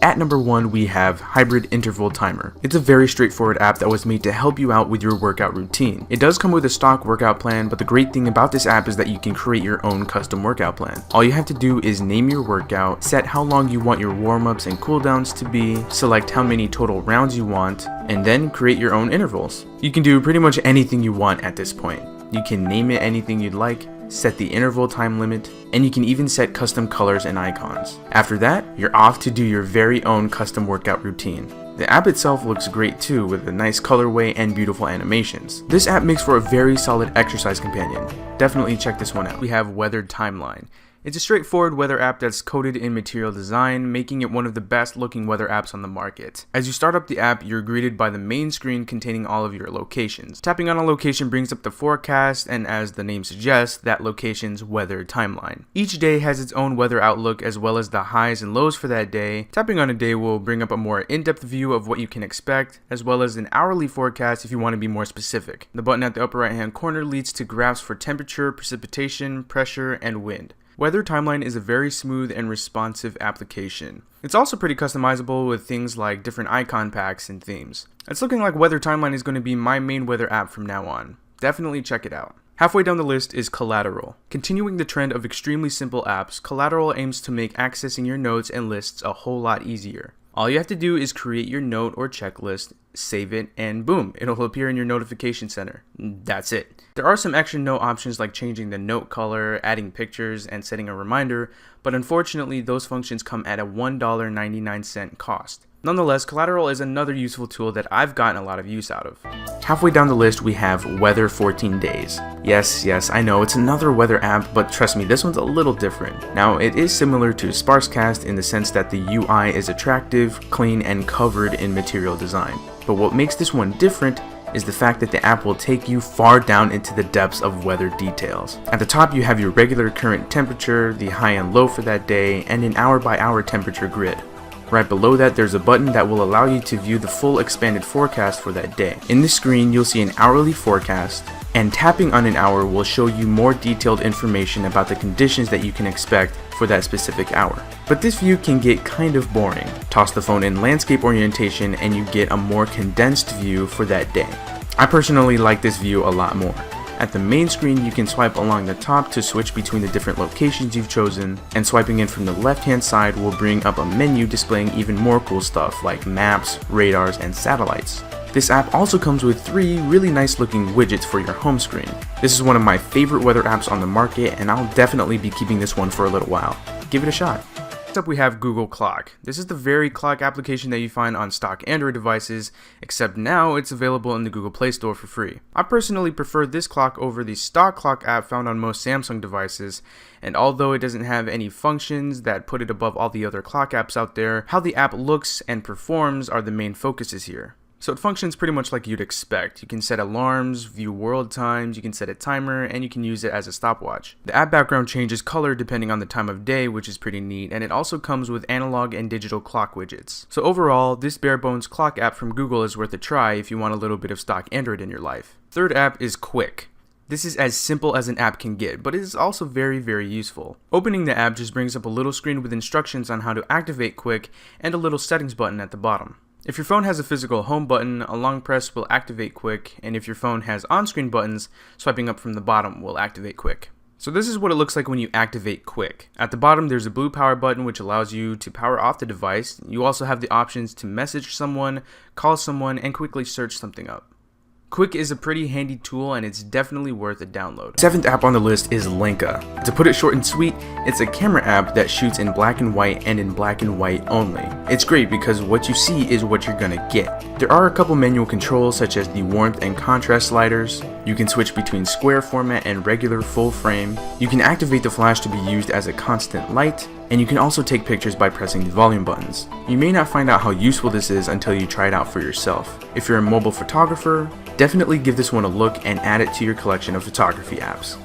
At number 1, we have Hybrid Interval Timer. It's a very straightforward app that was made to help you out with your workout routine. It does come with a stock workout plan, but the great thing about this app is that you can create your own custom workout plan. All you have to do is name your workout, set how long you want your warm-ups and cooldowns to be, select how many total rounds you want, and then create your own intervals. You can do pretty much anything you want at this point. You can name it anything you'd like, set the interval time limit, and you can even set custom colors and icons. After that, you're off to do your very own custom workout routine. The app itself looks great too, with a nice colorway and beautiful animations. This app makes for a very solid exercise companion. Definitely check this one out. We have Weathered Timeline. It's a straightforward weather app that's coded in material design, making it one of the best looking weather apps on the market. As you start up the app, you're greeted by the main screen containing all of your locations. Tapping on a location brings up the forecast, and as the name suggests, that location's weather timeline. Each day has its own weather outlook as well as the highs and lows for that day. Tapping on a day will bring up a more in-depth view of what you can expect, as well as an hourly forecast if you want to be more specific. The button at the upper right hand corner leads to graphs for temperature, precipitation, pressure, and wind. Weather Timeline is a very smooth and responsive application. It's also pretty customizable with things like different icon packs and themes. It's looking like Weather Timeline is going to be my main weather app from now on. Definitely check it out. Halfway down the list is Collateral. Continuing the trend of extremely simple apps, Collateral aims to make accessing your notes and lists a whole lot easier. All you have to do is create your note or checklist, save it, and boom, it'll appear in your notification center. That's it. There are some extra note options like changing the note color, adding pictures, and setting a reminder, but unfortunately those functions come at a $1.99 cost. Nonetheless, Collateral is another useful tool that I've gotten a lot of use out of. Halfway down the list we have Weather 14 Days. Yes, I know it's another weather app, but trust me, this one's a little different. Now, it is similar to Sparscast in the sense that the UI is attractive, clean, and covered in material design. But what makes this one different is the fact that the app will take you far down into the depths of weather details. At the top you have your regular current temperature, the high and low for that day, and an hour-by-hour temperature grid. Right below that there's a button that will allow you to view the full expanded forecast for that day. In this screen you'll see an hourly forecast, and tapping on an hour will show you more detailed information about the conditions that you can expect for that specific hour. But this view can get kind of boring. Toss the phone in landscape orientation and you get a more condensed view for that day. I personally like this view a lot more. At the main screen you can swipe along the top to switch between the different locations you've chosen, and swiping in from the left hand side will bring up a menu displaying even more cool stuff like maps, radars, and satellites. This app also comes with 3 really nice looking widgets for your home screen. This is one of my favorite weather apps on the market, and I'll definitely be keeping this one for a little while. Give it a shot. Next up we have Google Clock. This is the very clock application that you find on stock Android devices, except now it's available in the Google Play Store for free. I personally prefer this clock over the stock clock app found on most Samsung devices, and although it doesn't have any functions that put it above all the other clock apps out there, how the app looks and performs are the main focuses here. So it functions pretty much like you'd expect. You can set alarms, view world times, you can set a timer, and you can use it as a stopwatch. The app background changes color depending on the time of day, which is pretty neat, and it also comes with analog and digital clock widgets. So overall, this bare bones clock app from Google is worth a try if you want a little bit of stock Android in your life. Third app is Quick. This is as simple as an app can get, but it is also very useful. Opening the app just brings up a little screen with instructions on how to activate Quick and a little settings button at the bottom. If your phone has a physical home button, a long press will activate Quick, and if your phone has on-screen buttons, swiping up from the bottom will activate Quick. So this is what it looks like when you activate Quick. At the bottom there's a blue power button which allows you to power off the device. You also have the options to message someone, call someone, and quickly search something up. Quick is a pretty handy tool and it's definitely worth a download. 7th app on the list is Lenka. To put it short and sweet, it's a camera app that shoots in black and white and in black and white only. It's great because what you see is what you're gonna get. There are a couple manual controls such as the warmth and contrast sliders. You can switch between square format and regular full frame. You can activate the flash to be used as a constant light, and you can also take pictures by pressing the volume buttons. You may not find out how useful this is until you try it out for yourself. If you're a mobile photographer, definitely give this one a look and add it to your collection of photography apps.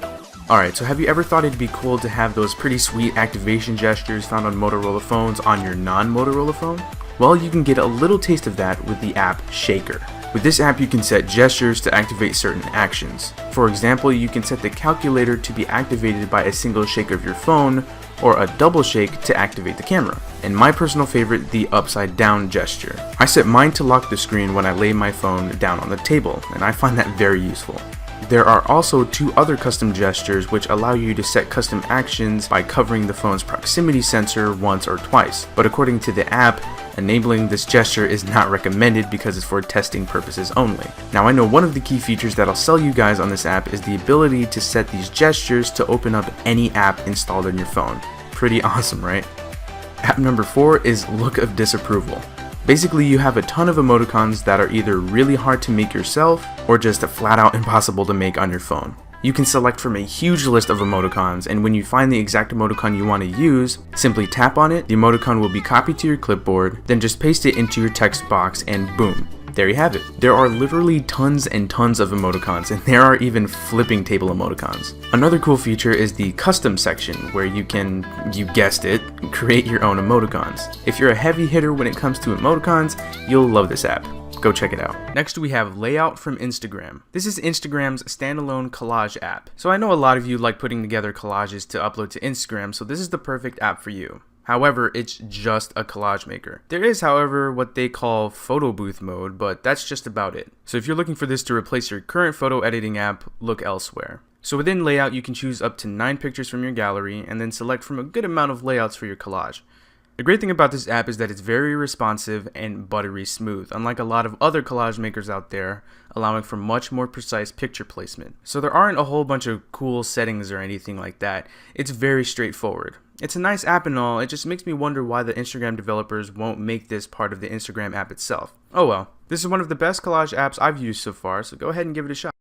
Alright, so have you ever thought it'd be cool to have those pretty sweet activation gestures found on Motorola phones on your non-Motorola phone? Well, you can get a little taste of that with the app Shaker. With this app you can set gestures to activate certain actions. For example, you can set the calculator to be activated by a single shake of your phone, or a double shake to activate the camera. And my personal favorite, the upside down gesture. I set mine to lock the screen when I lay my phone down on the table, and I find that very useful. There are also 2 other custom gestures which allow you to set custom actions by covering the phone's proximity sensor once or twice, but according to the app, enabling this gesture is not recommended because it's for testing purposes only. Now I know one of the key features that I'll sell you guys on this app is the ability to set these gestures to open up any app installed on your phone. Pretty awesome, right? App number 4 is Look of Disapproval. Basically, you have a ton of emoticons that are either really hard to make yourself or just flat out impossible to make on your phone. You can select from a huge list of emoticons, and when you find the exact emoticon you want to use, simply tap on it, the emoticon will be copied to your clipboard, then just paste it into your text box and boom. There you have it. There are literally tons and tons of emoticons, and there are even flipping table emoticons. Another cool feature is the custom section, where you can, you guessed it, create your own emoticons. If you're a heavy hitter when it comes to emoticons, you'll love this app. Go check it out. Next we have Layout from Instagram. This is Instagram's standalone collage app. So I know a lot of you like putting together collages to upload to Instagram, so this is the perfect app for you. However, it's just a collage maker. There is, however, what they call photo booth mode, but that's just about it. So if you're looking for this to replace your current photo editing app, look elsewhere. So within Layout, you can choose up to 9 pictures from your gallery and then select from a good amount of layouts for your collage. The great thing about this app is that it's very responsive and buttery smooth, unlike a lot of other collage makers out there, allowing for much more precise picture placement. So there aren't a whole bunch of cool settings or anything like that. It's very straightforward. It's a nice app and all, it just makes me wonder why the Instagram developers won't make this part of the Instagram app itself. Oh well, this is one of the best collage apps I've used so far, so go ahead and give it a shot.